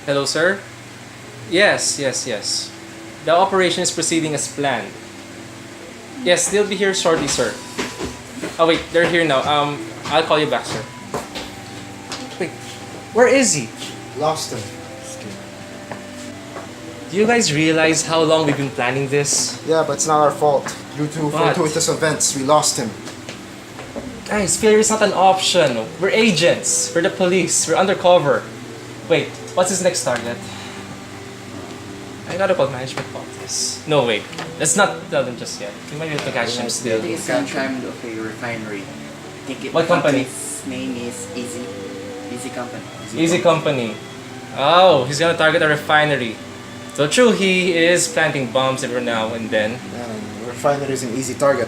Hello, sir? Yes. The operation is proceeding as planned. Yes, they'll be here shortly, sir. Oh, wait, they're here now. I'll call you back, sir. Wait, where is he? Lost him. Do you guys realize how long we've been planning this? Yeah, but it's not our fault. Due to What? fortuitous events, we lost him. Guys, failure is not an option. We're agents. We're the police. We're undercover. Wait, what's his next target? I gotta call management office. No, wait. Let's not tell them just yet. We might be able to catch him still. It is sometime of a refinery. I think What company? His name is Easy Company. Easy Company. Oh, he's gonna target a refinery. So true, he is planting bombs every now and then. Refinery is an easy target.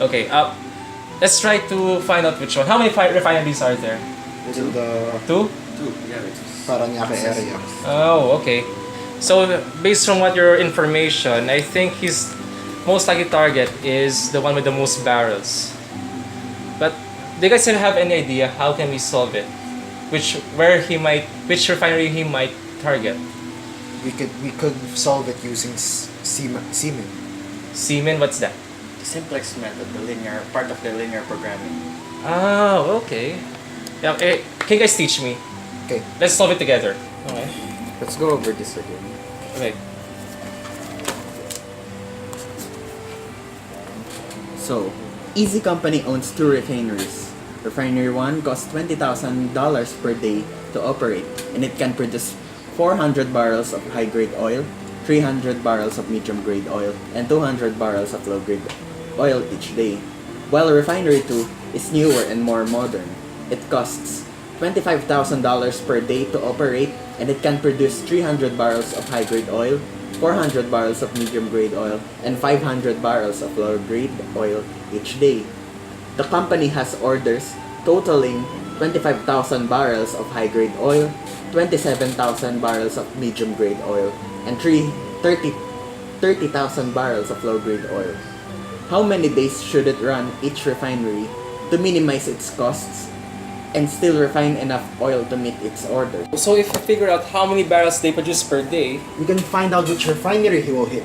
Okay, let's try to find out which one. How many refineries are there? In the Two? Paranaque area. Oh, okay. So based from what your information, I think his most likely target is the one with the most barrels. But do you guys have any idea how can we solve it? Which refinery he might target? We could solve it using semen. Semen, what's that? The Simplex Method, the linear part of the linear programming. Oh, okay. Yeah, okay. Can you guys teach me? Okay, Let's solve it together. Okay. Let's go over this again. Okay. So, Easy Company owns two refineries. Refinery 1 costs $20,000 per day to operate, and it can produce 400 barrels of high-grade oil, 300 barrels of medium-grade oil, and 200 barrels of low-grade oil each day. While Refinery 2 is newer and more modern, it costs $25,000 per day to operate, and it can produce 300 barrels of high-grade oil, 400 barrels of medium-grade oil, and 500 barrels of low-grade oil each day. The company has orders totaling 25,000 barrels of high-grade oil, 27,000 barrels of medium-grade oil, and 30,000 barrels of low-grade oil. How many days should it run each refinery to minimize its costs and still refine enough oil to meet its orders? So if we figure out how many barrels they produce per day, we can find out which refinery he will hit.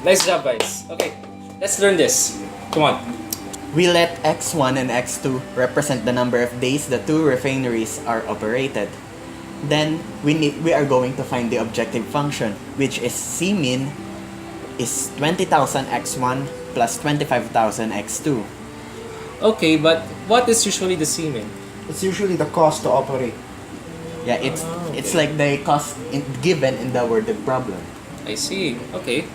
nice job, guys. Okay, let's learn this. Come on. We let X1 and X2 represent the number of days the two refineries are operated. Then we are going to find the objective function, which is Cmin is 20,000 X1 plus 25,000 X2. Okay, but what is usually the semen? It's usually the cost to operate. Yeah, it's like the cost given in the worded problem. I see. Okay.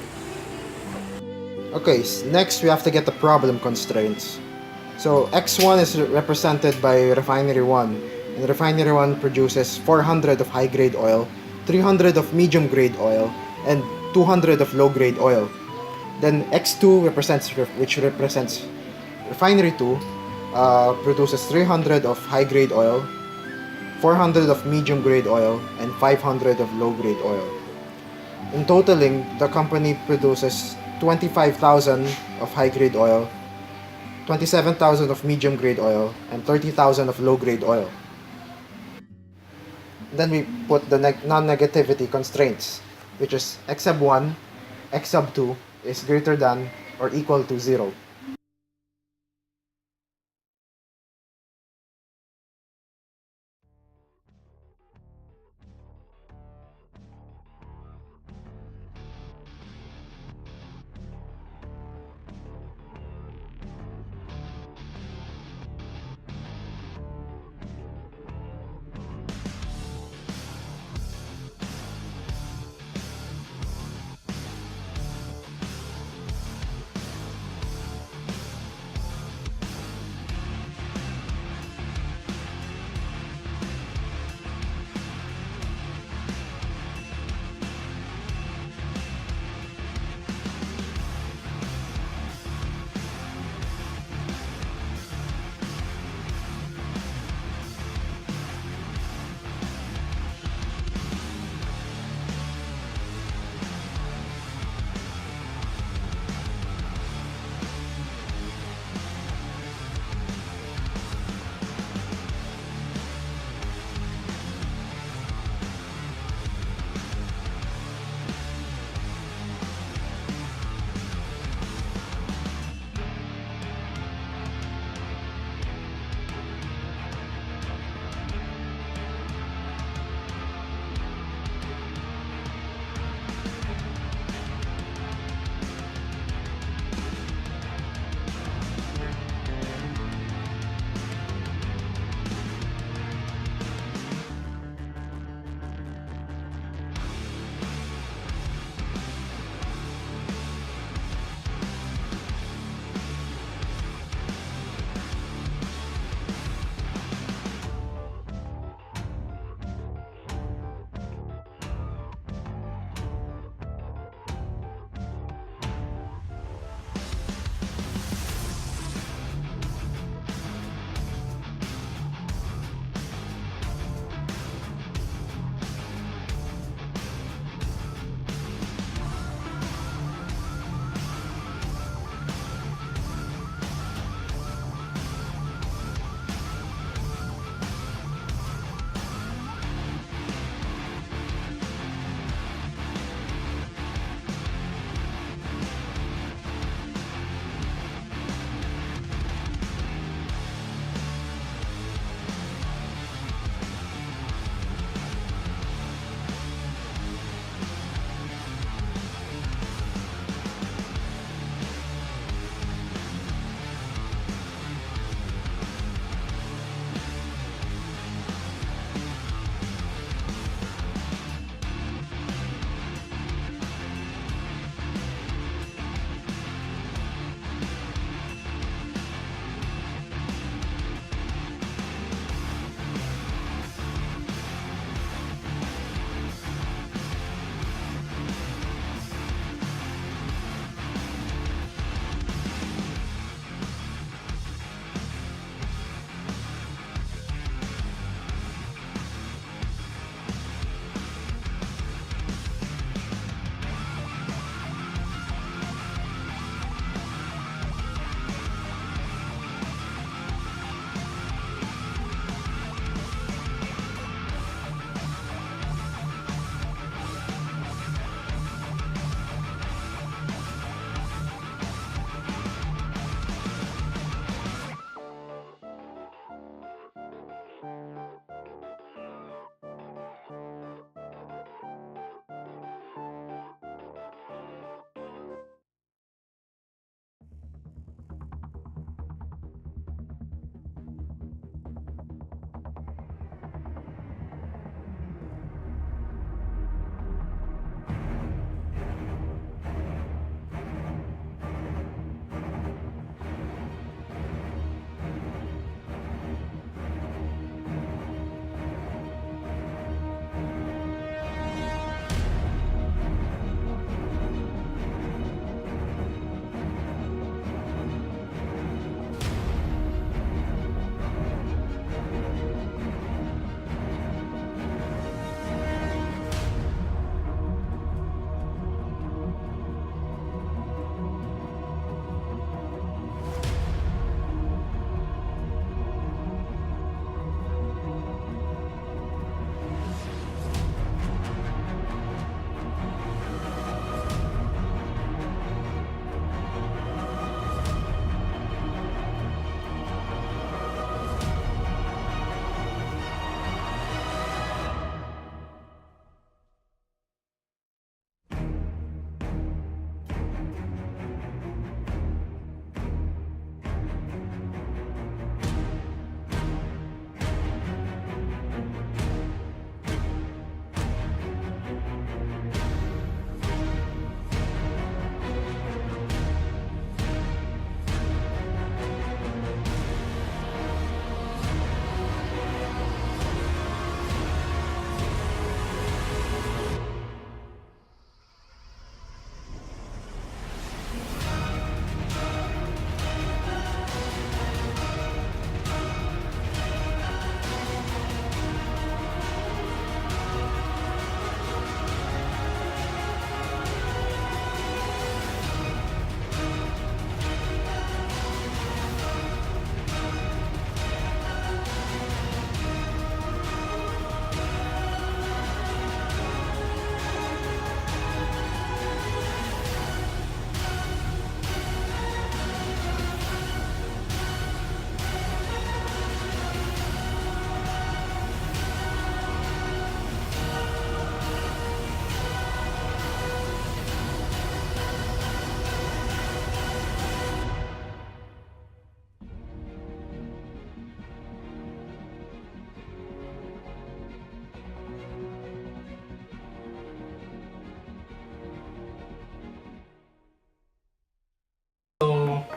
Okay, next we have to get the problem constraints. So X1 is represented by Refinery 1. And Refinery 1 produces 400 of high-grade oil, 300 of medium-grade oil, and 200 of low-grade oil. Then X2 which represents Refinery 2, produces 300 of high-grade oil, 400 of medium-grade oil, and 500 of low-grade oil. In totaling, the company produces 25,000 of high-grade oil, 27,000 of medium-grade oil, and 30,000 of low-grade oil. Then we put the non-negativity constraints, which is x sub 1, x sub 2 is greater than or equal to 0.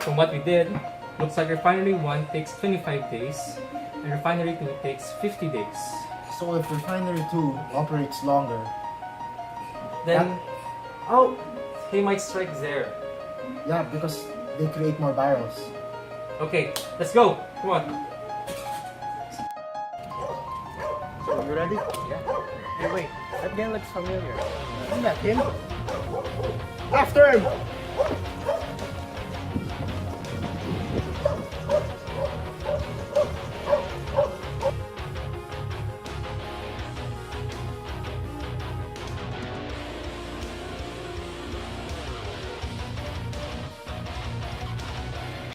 From what we did, looks like refinery 1 takes 25 days and refinery 2 takes 50 days. So if refinery 2 operates longer, Then, oh, he might strike there. yeah, because they create more barrels. Okay, let's go. Come on. So you ready? Yeah. Hey, wait. That guy looks familiar. Isn't that him? After him!